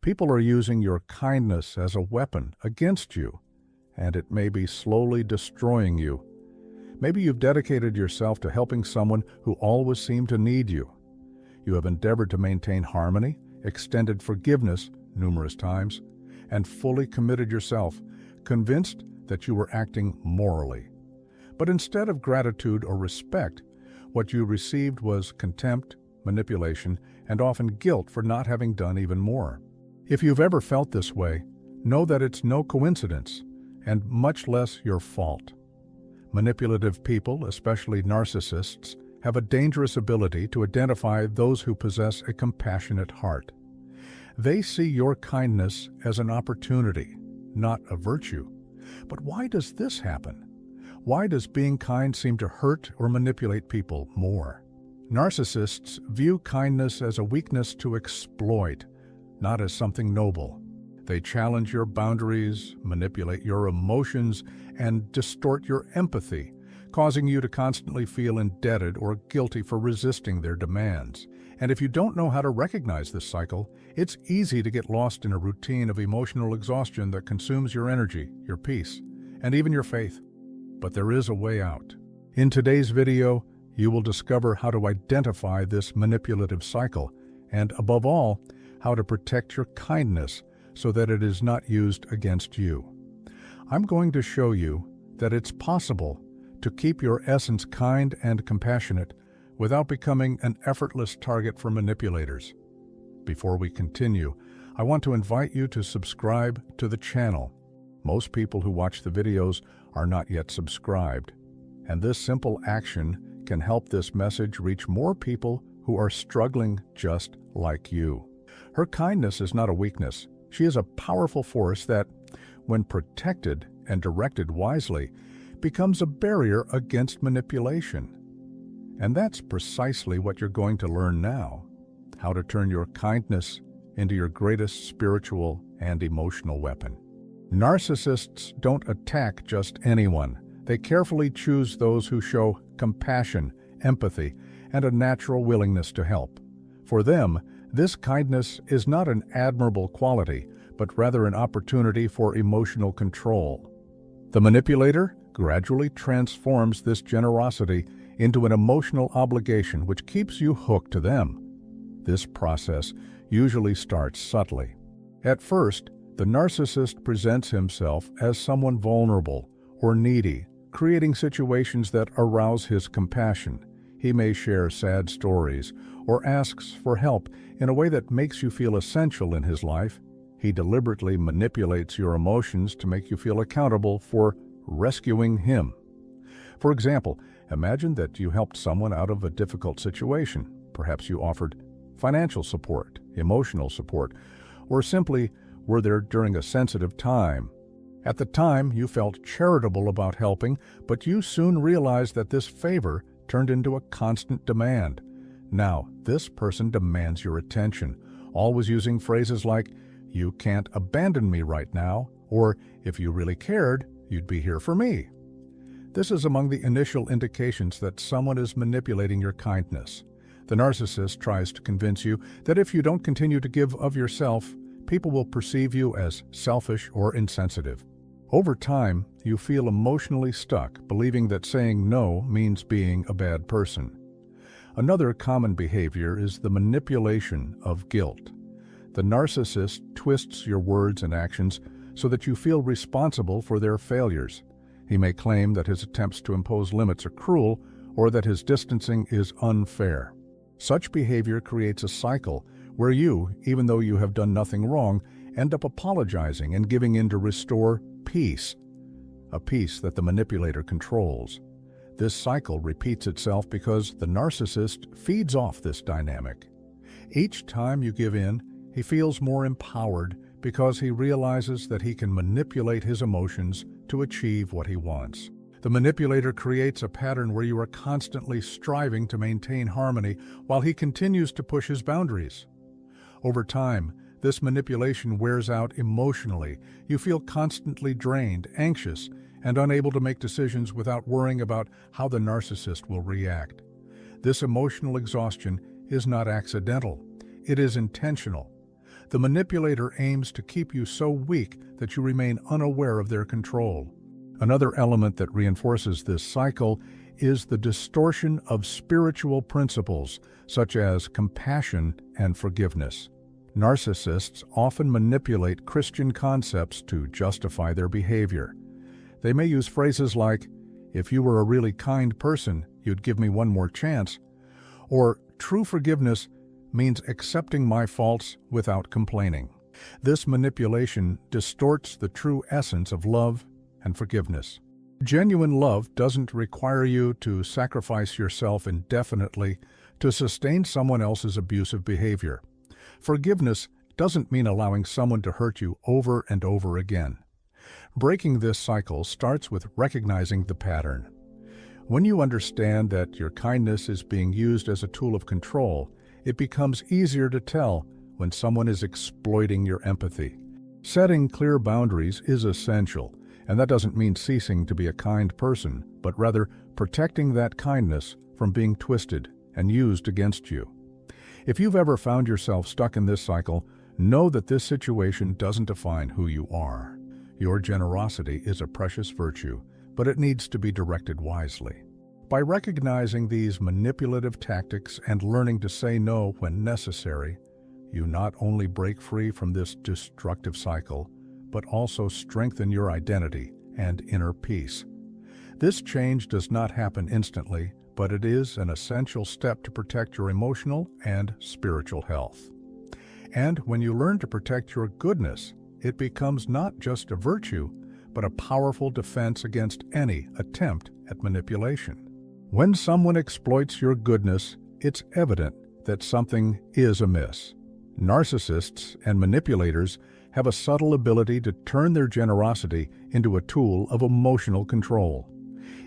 People are using your kindness as a weapon against you, and it may be slowly destroying you. Maybe you've dedicated yourself to helping someone who always seemed to need you. You have endeavored to maintain harmony, extended forgiveness numerous times, and fully committed yourself, convinced that you were acting morally. But instead of gratitude or respect, what you received was contempt, manipulation, and often guilt for not having done even more. If you've ever felt this way, know that it's no coincidence, and much less your fault. Manipulative people, especially narcissists, have a dangerous ability to identify those who possess a compassionate heart. They see your kindness as an opportunity, not a virtue. But why does this happen? Why does being kind seem to hurt or manipulate people more? Narcissists view kindness as a weakness to exploit, not as something noble. They challenge your boundaries, manipulate your emotions, and distort your empathy, causing you to constantly feel indebted or guilty for resisting their demands. And if you don't know how to recognize this cycle, it's easy to get lost in a routine of emotional exhaustion that consumes your energy, your peace, and even your faith. But there is a way out. In today's video, you will discover how to identify this manipulative cycle, and above all, how to protect your kindness so that it is not used against you. I'm going to show you that it's possible to keep your essence kind and compassionate without becoming an effortless target for manipulators. Before we continue, I want to invite you to subscribe to the channel. Most people who watch the videos are not yet subscribed, and this simple action can help this message reach more people who are struggling just like you. Her kindness is not a weakness. She is a powerful force that, when protected and directed wisely, becomes a barrier against manipulation. And that's precisely what you're going to learn now, how to turn your kindness into your greatest spiritual and emotional weapon. Narcissists don't attack just anyone. They carefully choose those who show compassion, empathy, and a natural willingness to help. For them, this kindness is not an admirable quality, but rather an opportunity for emotional control. The manipulator gradually transforms this generosity into an emotional obligation which keeps you hooked to them. This process usually starts subtly. At first, the narcissist presents himself as someone vulnerable or needy, creating situations that arouse his compassion. He may share sad stories or asks for help in a way that makes you feel essential in his life. He deliberately manipulates your emotions to make you feel accountable for rescuing him. For example, imagine that you helped someone out of a difficult situation. Perhaps you offered financial support, emotional support, or simply were there during a sensitive time. At the time, you felt charitable about helping, but you soon realized that this favor turned into a constant demand. Now, this person demands your attention, always using phrases like, "You can't abandon me right now," or "If you really cared, you'd be here for me." This is among the initial indications that someone is manipulating your kindness. The narcissist tries to convince you that if you don't continue to give of yourself, people will perceive you as selfish or insensitive. Over time, you feel emotionally stuck, believing that saying no means being a bad person. Another common behavior is the manipulation of guilt. The narcissist twists your words and actions so that you feel responsible for their failures. He may claim that his attempts to impose limits are cruel or that his distancing is unfair. Such behavior creates a cycle where you, even though you have done nothing wrong, end up apologizing and giving in to restore peace, a peace that the manipulator controls. This cycle repeats itself because the narcissist feeds off this dynamic. Each time you give in, he feels more empowered because he realizes that he can manipulate his emotions to achieve what he wants. The manipulator creates a pattern where you are constantly striving to maintain harmony while he continues to push his boundaries. Over time, this manipulation wears out emotionally. You feel constantly drained, anxious, and unable to make decisions without worrying about how the narcissist will react. This emotional exhaustion is not accidental. It is intentional. The manipulator aims to keep you so weak that you remain unaware of their control. Another element that reinforces this cycle is the distortion of spiritual principles, such as compassion and forgiveness. Narcissists often manipulate Christian concepts to justify their behavior. They may use phrases like, "If you were a really kind person, you'd give me one more chance," or "True forgiveness means accepting my faults without complaining." This manipulation distorts the true essence of love and forgiveness. Genuine love doesn't require you to sacrifice yourself indefinitely to sustain someone else's abusive behavior. Forgiveness doesn't mean allowing someone to hurt you over and over again. Breaking this cycle starts with recognizing the pattern. When you understand that your kindness is being used as a tool of control, it becomes easier to tell when someone is exploiting your empathy. Setting clear boundaries is essential, and that doesn't mean ceasing to be a kind person, but rather protecting that kindness from being twisted and used against you. If you've ever found yourself stuck in this cycle, know that this situation doesn't define who you are. Your generosity is a precious virtue, but it needs to be directed wisely. By recognizing these manipulative tactics and learning to say no when necessary, you not only break free from this destructive cycle, but also strengthen your identity and inner peace. This change does not happen instantly, but it is an essential step to protect your emotional and spiritual health. And when you learn to protect your goodness, it becomes not just a virtue, but a powerful defense against any attempt at manipulation. When someone exploits your goodness, it's evident that something is amiss. Narcissists and manipulators have a subtle ability to turn their generosity into a tool of emotional control.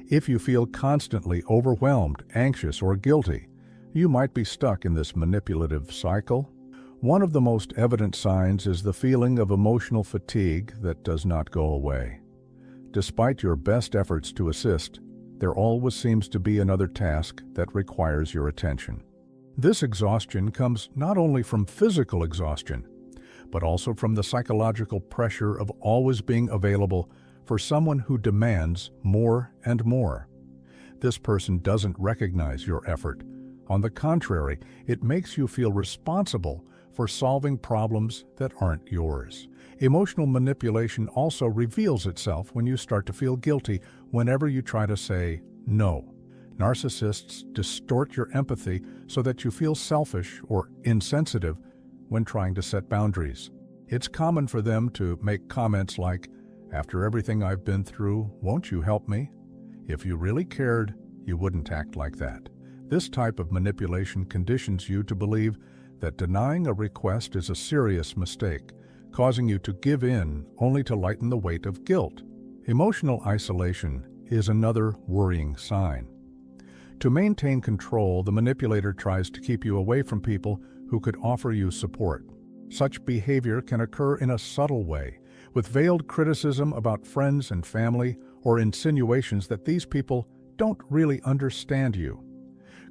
If you feel constantly overwhelmed, anxious, or guilty, you might be stuck in this manipulative cycle. One of the most evident signs is the feeling of emotional fatigue that does not go away. Despite your best efforts to assist, there always seems to be another task that requires your attention. This exhaustion comes not only from physical exhaustion, but also from the psychological pressure of always being available for someone who demands more and more. This person doesn't recognize your effort. On the contrary, it makes you feel responsible for solving problems that aren't yours. Emotional manipulation also reveals itself when you start to feel guilty whenever you try to say no. Narcissists distort your empathy so that you feel selfish or insensitive when trying to set boundaries. It's common for them to make comments like, "After everything I've been through, won't you help me? If you really cared, you wouldn't act like that." This type of manipulation conditions you to believe that denying a request is a serious mistake, causing you to give in only to lighten the weight of guilt. Emotional isolation is another worrying sign. To maintain control, the manipulator tries to keep you away from people who could offer you support. Such behavior can occur in a subtle way, with veiled criticism about friends and family or insinuations that these people don't really understand you.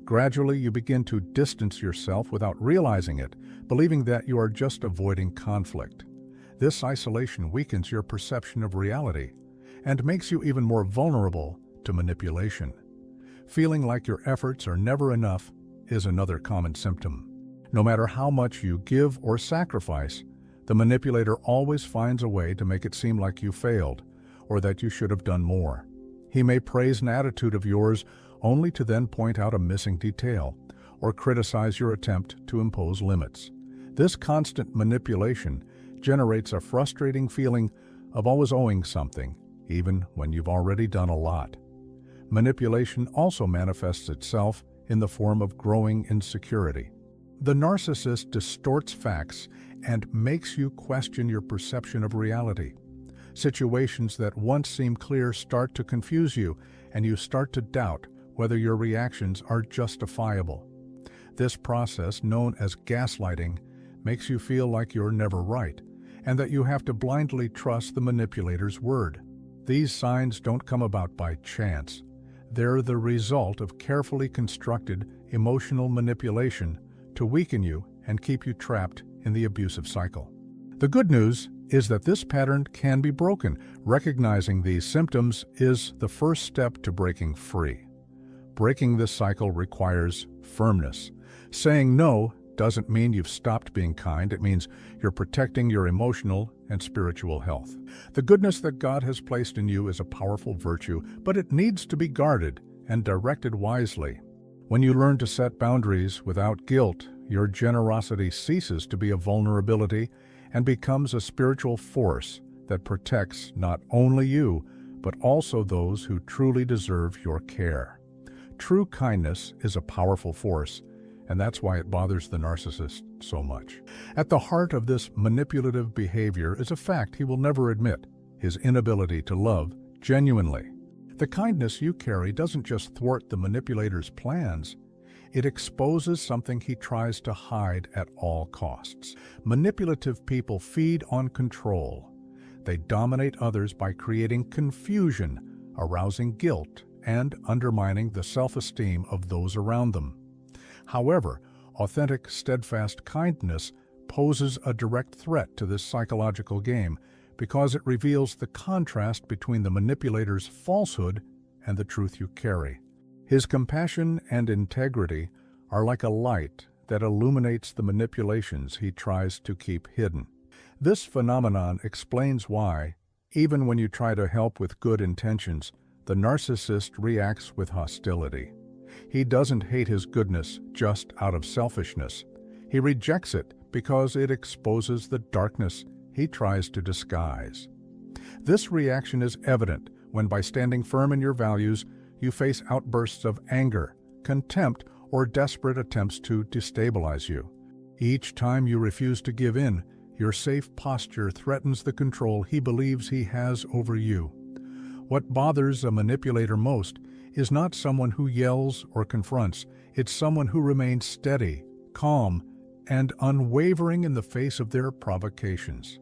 Gradually, you begin to distance yourself without realizing it, believing that you are just avoiding conflict. This isolation weakens your perception of reality and makes you even more vulnerable to manipulation. Feeling like your efforts are never enough is another common symptom. No matter how much you give or sacrifice, the manipulator always finds a way to make it seem like you failed or that you should have done more. He may praise an attitude of yours only to then point out a missing detail or criticize your attempt to impose limits. This constant manipulation generates a frustrating feeling of always owing something, even when you've already done a lot. Manipulation also manifests itself in the form of growing insecurity. The narcissist distorts facts and makes you question your perception of reality. Situations that once seemed clear start to confuse you, and you start to doubt whether your reactions are justifiable. This process, known as gaslighting, makes you feel like you're never right, and that you have to blindly trust the manipulator's word. These signs don't come about by chance. They're the result of carefully constructed emotional manipulation to weaken you and keep you trapped in the abusive cycle. The good news is that this pattern can be broken. Recognizing these symptoms is the first step to breaking free. Breaking this cycle requires firmness. Saying no doesn't mean you've stopped being kind. It means you're protecting your emotional and spiritual health. The goodness that God has placed in you is a powerful virtue, but it needs to be guarded and directed wisely. When you learn to set boundaries without guilt, your generosity ceases to be a vulnerability and becomes a spiritual force that protects not only you, but also those who truly deserve your care. True kindness is a powerful force, and that's why it bothers the narcissist so much. At the heart of this manipulative behavior is a fact he will never admit: his inability to love genuinely. The kindness you carry doesn't just thwart the manipulator's plans, it exposes something he tries to hide at all costs. Manipulative people feed on control. They dominate others by creating confusion, arousing guilt, and undermining the self-esteem of those around them. However, authentic, steadfast kindness poses a direct threat to this psychological game because it reveals the contrast between the manipulator's falsehood and the truth you carry. His compassion and integrity are like a light that illuminates the manipulations he tries to keep hidden. This phenomenon explains why, even when you try to help with good intentions, the narcissist reacts with hostility. He doesn't hate his goodness just out of selfishness. He rejects it because it exposes the darkness he tries to disguise. This reaction is evident when, by standing firm in your values, you face outbursts of anger, contempt, or desperate attempts to destabilize you. Each time you refuse to give in, your safe posture threatens the control he believes he has over you. What bothers a manipulator most is not someone who yells or confronts. It's someone who remains steady, calm, and unwavering in the face of their provocations.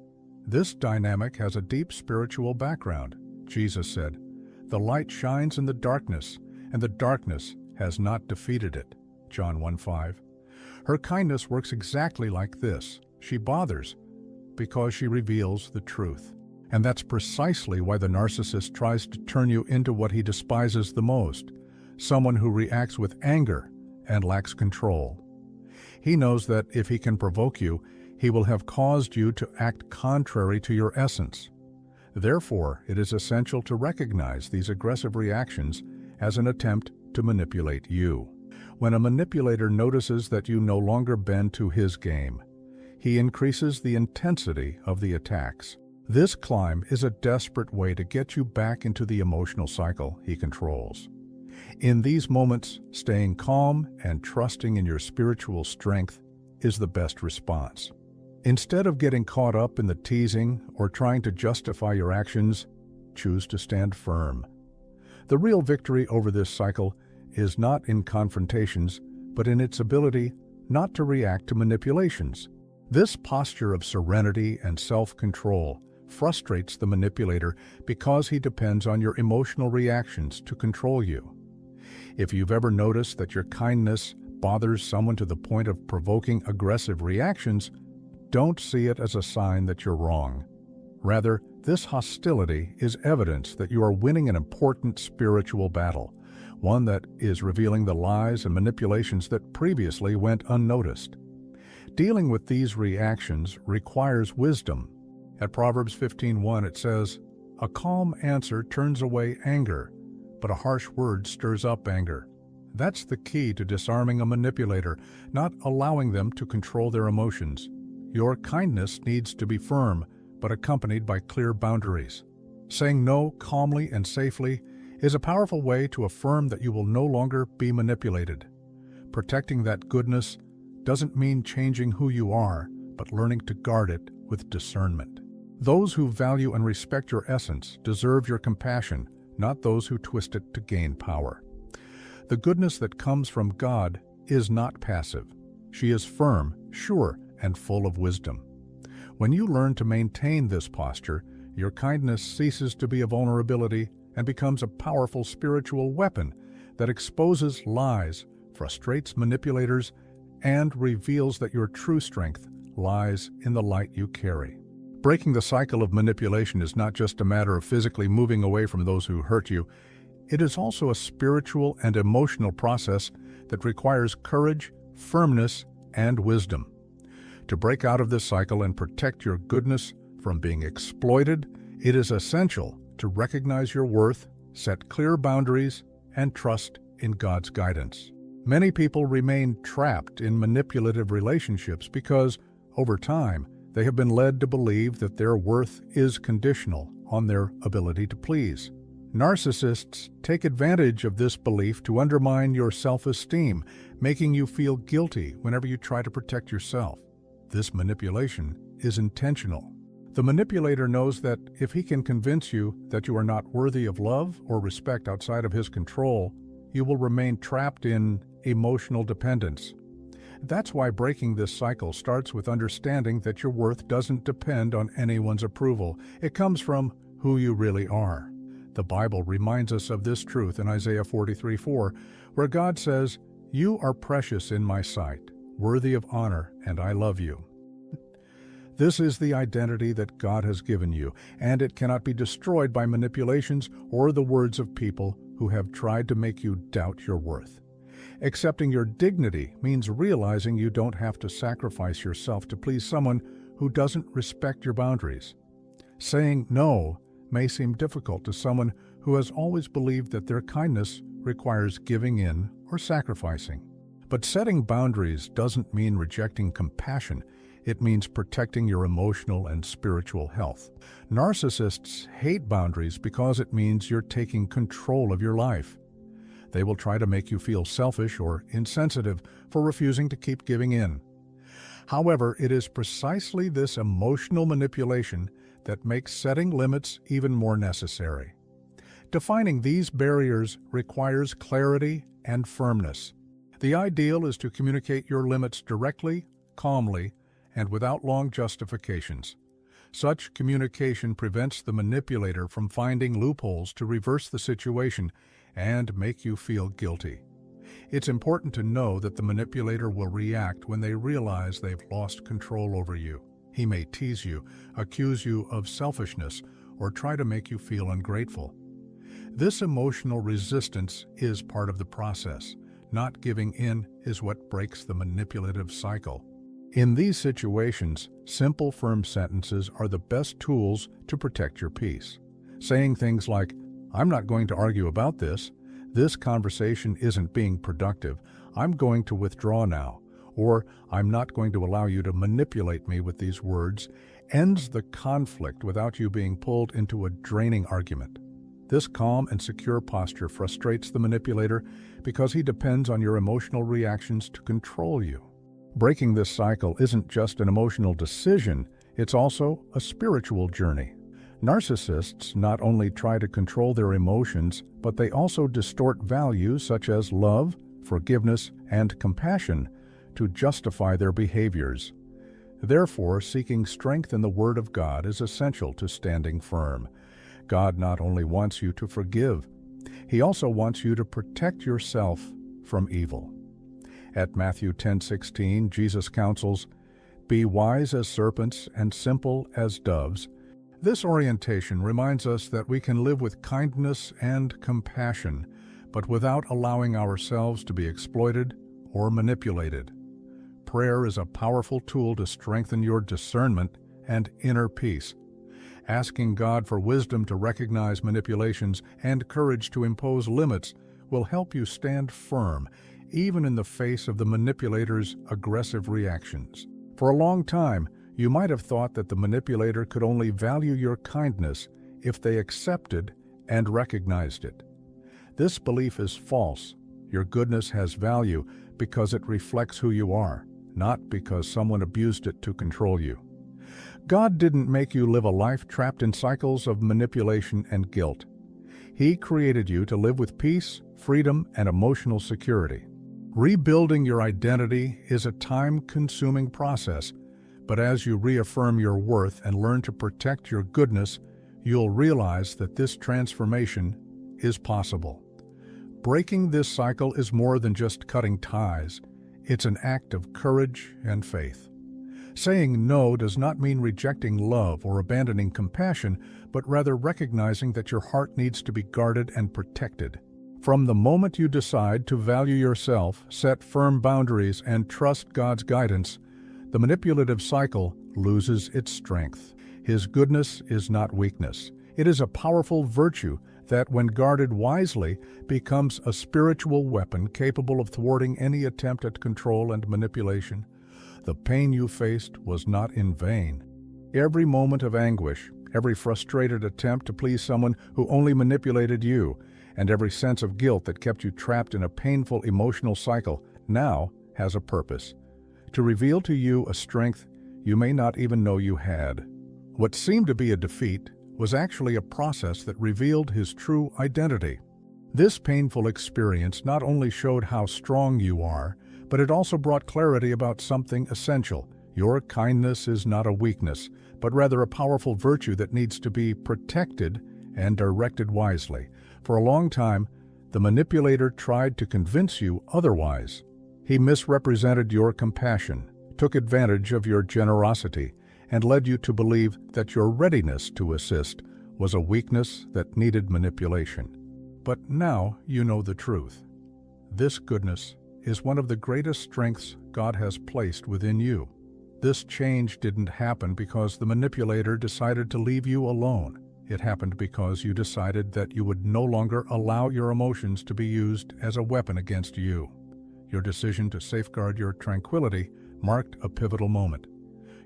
This dynamic has a deep spiritual background. Jesus said, "The light shines in the darkness, and the darkness has not defeated it." John 1:5. Her kindness works exactly like this. She bothers because she reveals the truth. And that's precisely why the narcissist tries to turn you into what he despises the most, someone who reacts with anger and lacks control. He knows that if he can provoke you, he will have caused you to act contrary to your essence. Therefore, it is essential to recognize these aggressive reactions as an attempt to manipulate you. When a manipulator notices that you no longer bend to his game, he increases the intensity of the attacks. This climb is a desperate way to get you back into the emotional cycle he controls. In these moments, staying calm and trusting in your spiritual strength is the best response. Instead of getting caught up in the teasing or trying to justify your actions, choose to stand firm. The real victory over this cycle is not in confrontations, but in its ability not to react to manipulations. This posture of serenity and self-control frustrates the manipulator because he depends on your emotional reactions to control you. If you've ever noticed that your kindness bothers someone to the point of provoking aggressive reactions, don't see it as a sign that you're wrong. Rather, this hostility is evidence that you are winning an important spiritual battle, one that is revealing the lies and manipulations that previously went unnoticed. Dealing with these reactions requires wisdom. At Proverbs 15:1 it says, "A calm answer turns away anger, but a harsh word stirs up anger." That's the key to disarming a manipulator, not allowing them to control their emotions. Your kindness needs to be firm, but accompanied by clear boundaries. Saying no calmly and safely is a powerful way to affirm that you will no longer be manipulated. Protecting that goodness doesn't mean changing who you are, but learning to guard it with discernment. Those who value and respect your essence deserve your compassion, not those who twist it to gain power. The goodness that comes from God is not passive. She is firm, sure, and full of wisdom. When you learn to maintain this posture, your kindness ceases to be a vulnerability and becomes a powerful spiritual weapon that exposes lies, frustrates manipulators, and reveals that your true strength lies in the light you carry. Breaking the cycle of manipulation is not just a matter of physically moving away from those who hurt you. It is also a spiritual and emotional process that requires courage, firmness, and wisdom. To break out of this cycle and protect your goodness from being exploited, it is essential to recognize your worth, set clear boundaries, and trust in God's guidance. Many people remain trapped in manipulative relationships because, over time, they have been led to believe that their worth is conditional on their ability to please. Narcissists take advantage of this belief to undermine your self-esteem, making you feel guilty whenever you try to protect yourself. This manipulation is intentional. The manipulator knows that if he can convince you that you are not worthy of love or respect outside of his control, you will remain trapped in emotional dependence. That's why breaking this cycle starts with understanding that your worth doesn't depend on anyone's approval. It comes from who you really are. The Bible reminds us of this truth in Isaiah 43:4, where God says, "You are precious in my sight, worthy of honor, and I love you." This is the identity that God has given you, and it cannot be destroyed by manipulations or the words of people who have tried to make you doubt your worth. Accepting your dignity means realizing you don't have to sacrifice yourself to please someone who doesn't respect your boundaries. Saying no may seem difficult to someone who has always believed that their kindness requires giving in or sacrificing. But setting boundaries doesn't mean rejecting compassion. It means protecting your emotional and spiritual health. Narcissists hate boundaries because it means you're taking control of your life. They will try to make you feel selfish or insensitive for refusing to keep giving in. However, it is precisely this emotional manipulation that makes setting limits even more necessary. Defining these barriers requires clarity and firmness. The ideal is to communicate your limits directly, calmly, and without long justifications. Such communication prevents the manipulator from finding loopholes to reverse the situation and make you feel guilty. It's important to know that the manipulator will react when they realize they've lost control over you. He may tease you, accuse you of selfishness, or try to make you feel ungrateful. This emotional resistance is part of the process. Not giving in is what breaks the manipulative cycle. In these situations, simple, firm sentences are the best tools to protect your peace. Saying things like, "I'm not going to argue about this. This conversation isn't being productive. I'm going to withdraw now," or "I'm not going to allow you to manipulate me with these words," ends the conflict without you being pulled into a draining argument. This calm and secure posture frustrates the manipulator because he depends on your emotional reactions to control you. Breaking this cycle isn't just an emotional decision, it's also a spiritual journey. Narcissists not only try to control their emotions, but they also distort values such as love, forgiveness, and compassion to justify their behaviors. Therefore, seeking strength in the Word of God is essential to standing firm. God not only wants you to forgive, He also wants you to protect yourself from evil. At Matthew 10:16, Jesus counsels, "Be wise as serpents and simple as doves." This orientation reminds us that we can live with kindness and compassion, but without allowing ourselves to be exploited or manipulated. Prayer is a powerful tool to strengthen your discernment and inner peace. Asking God for wisdom to recognize manipulations and courage to impose limits will help you stand firm, even in the face of the manipulator's aggressive reactions. For a long time, you might have thought that the manipulator could only value your kindness if they accepted and recognized it. This belief is false. Your goodness has value because it reflects who you are, not because someone abused it to control you. God didn't make you live a life trapped in cycles of manipulation and guilt. He created you to live with peace, freedom, and emotional security. Rebuilding your identity is a time-consuming process, but as you reaffirm your worth and learn to protect your goodness, you'll realize that this transformation is possible. Breaking this cycle is more than just cutting ties. It's an act of courage and faith. Saying no does not mean rejecting love or abandoning compassion, but rather recognizing that your heart needs to be guarded and protected. From the moment you decide to value yourself, set firm boundaries, and trust God's guidance, the manipulative cycle loses its strength. His goodness is not weakness. It is a powerful virtue that, when guarded wisely, becomes a spiritual weapon capable of thwarting any attempt at control and manipulation. The pain you faced was not in vain. Every moment of anguish, every frustrated attempt to please someone who only manipulated you, and every sense of guilt that kept you trapped in a painful emotional cycle now has a purpose: to reveal to you a strength you may not even know you had. What seemed to be a defeat was actually a process that revealed his true identity. This painful experience not only showed how strong you are, but it also brought clarity about something essential. Your kindness is not a weakness, but rather a powerful virtue that needs to be protected and directed wisely. For a long time, the manipulator tried to convince you otherwise. He misrepresented your compassion, took advantage of your generosity, and led you to believe that your readiness to assist was a weakness that needed manipulation. But now you know the truth. This goodness is one of the greatest strengths God has placed within you. This change didn't happen because the manipulator decided to leave you alone. It happened because you decided that you would no longer allow your emotions to be used as a weapon against you. Your decision to safeguard your tranquility marked a pivotal moment.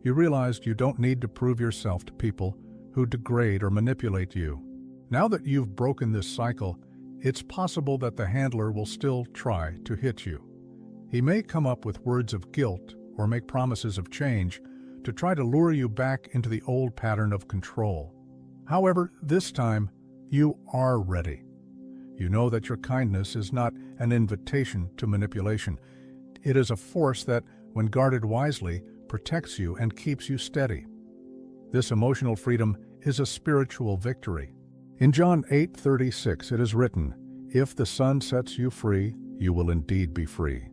You realized you don't need to prove yourself to people who degrade or manipulate you. Now that you've broken this cycle, it's possible that the handler will still try to hit you. He may come up with words of guilt or make promises of change to try to lure you back into the old pattern of control. However, this time, you are ready. You know that your kindness is not an invitation to manipulation. It is a force that, when guarded wisely, protects you and keeps you steady. This emotional freedom is a spiritual victory. In John 8:36, it is written, "If the Son sets you free, you will indeed be free."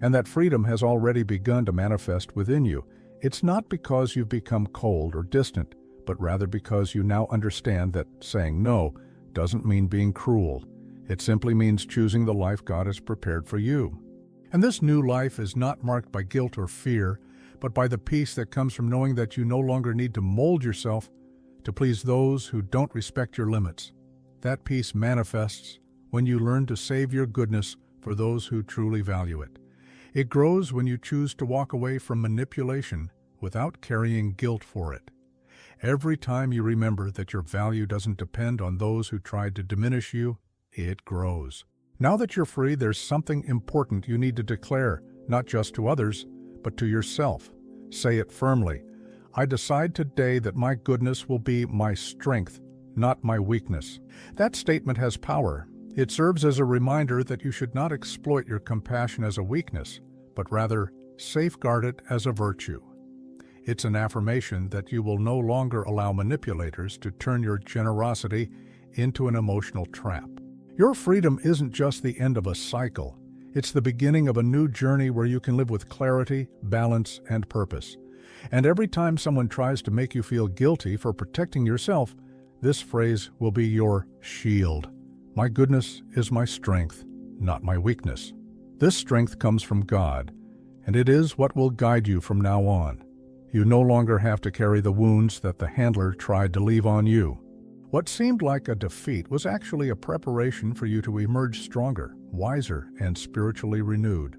And that freedom has already begun to manifest within you. It's not because you've become cold or distant, but rather because you now understand that saying no doesn't mean being cruel. It simply means choosing the life God has prepared for you. And this new life is not marked by guilt or fear, but by the peace that comes from knowing that you no longer need to mold yourself to please those who don't respect your limits. That peace manifests when you learn to save your goodness for those who truly value it. It grows when you choose to walk away from manipulation without carrying guilt for it. Every time you remember that your value doesn't depend on those who tried to diminish you, it grows. Now that you're free, there's something important you need to declare, not just to others, but to yourself. Say it firmly. I decide today that my goodness will be my strength, not my weakness. That statement has power. It serves as a reminder that you should not exploit your compassion as a weakness, but rather safeguard it as a virtue. It's an affirmation that you will no longer allow manipulators to turn your generosity into an emotional trap. Your freedom isn't just the end of a cycle. It's the beginning of a new journey where you can live with clarity, balance, and purpose. And every time someone tries to make you feel guilty for protecting yourself, this phrase will be your shield. My goodness is my strength, not my weakness. This strength comes from God, and it is what will guide you from now on. You no longer have to carry the wounds that the handler tried to leave on you. What seemed like a defeat was actually a preparation for you to emerge stronger, wiser, and spiritually renewed.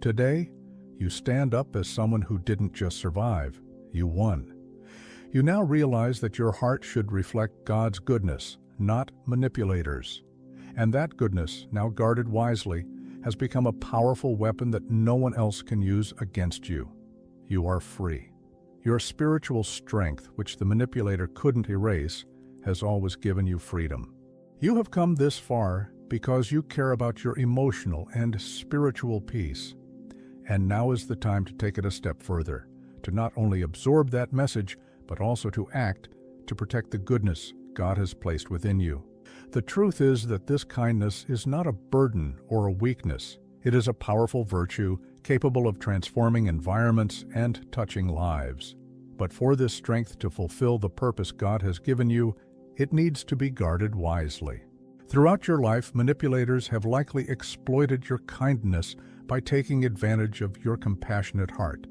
Today, you stand up as someone who didn't just survive, you won. You now realize that your heart should reflect God's goodness, not manipulators. And that goodness, now guarded wisely, has become a powerful weapon that no one else can use against you. You are free. Your spiritual strength, which the manipulator couldn't erase, has always given you freedom. You have come this far because you care about your emotional and spiritual peace. And now is the time to take it a step further, to not only absorb that message, but also to act to protect the goodness God has placed within you. The truth is that this kindness is not a burden or a weakness. It is a powerful virtue capable of transforming environments and touching lives. But for this strength to fulfill the purpose God has given you, it needs to be guarded wisely. Throughout your life, manipulators have likely exploited your kindness by taking advantage of your compassionate heart.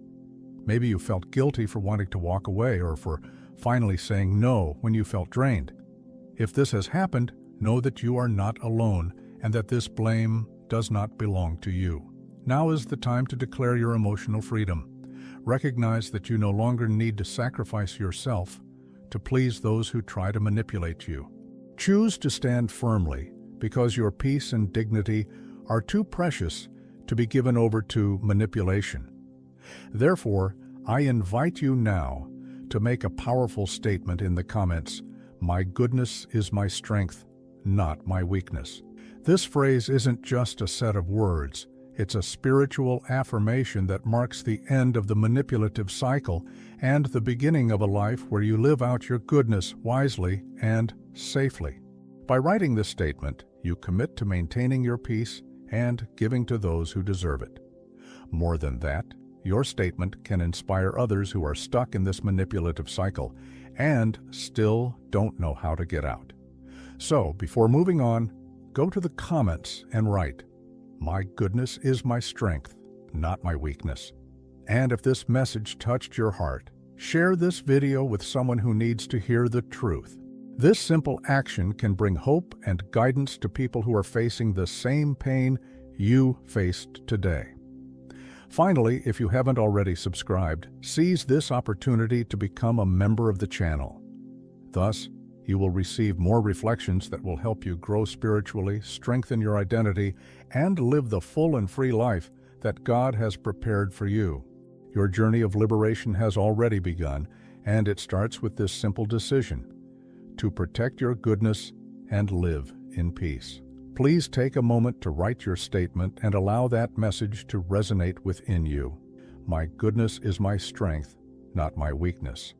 Maybe you felt guilty for wanting to walk away or for finally saying no when you felt drained. If this has happened, know that you are not alone and that this blame does not belong to you. Now is the time to declare your emotional freedom. Recognize that you no longer need to sacrifice yourself to please those who try to manipulate you. Choose to stand firmly because your peace and dignity are too precious to be given over to manipulation. Therefore, I invite you now to make a powerful statement in the comments. My goodness is my strength, not my weakness. This phrase isn't just a set of words. It's a spiritual affirmation that marks the end of the manipulative cycle and the beginning of a life where you live out your goodness wisely and safely. By writing this statement, you commit to maintaining your peace and giving to those who deserve it. More than that, your statement can inspire others who are stuck in this manipulative cycle and still don't know how to get out. So, before moving on, go to the comments and write, "My goodness is my strength, not my weakness." And if this message touched your heart, share this video with someone who needs to hear the truth. This simple action can bring hope and guidance to people who are facing the same pain you faced today. Finally, if you haven't already subscribed, seize this opportunity to become a member of the channel. Thus, you will receive more reflections that will help you grow spiritually, strengthen your identity, and live the full and free life that God has prepared for you. Your journey of liberation has already begun, and it starts with this simple decision: to protect your goodness and live in peace. Please take a moment to write your statement and allow that message to resonate within you. My goodness is my strength, not my weakness.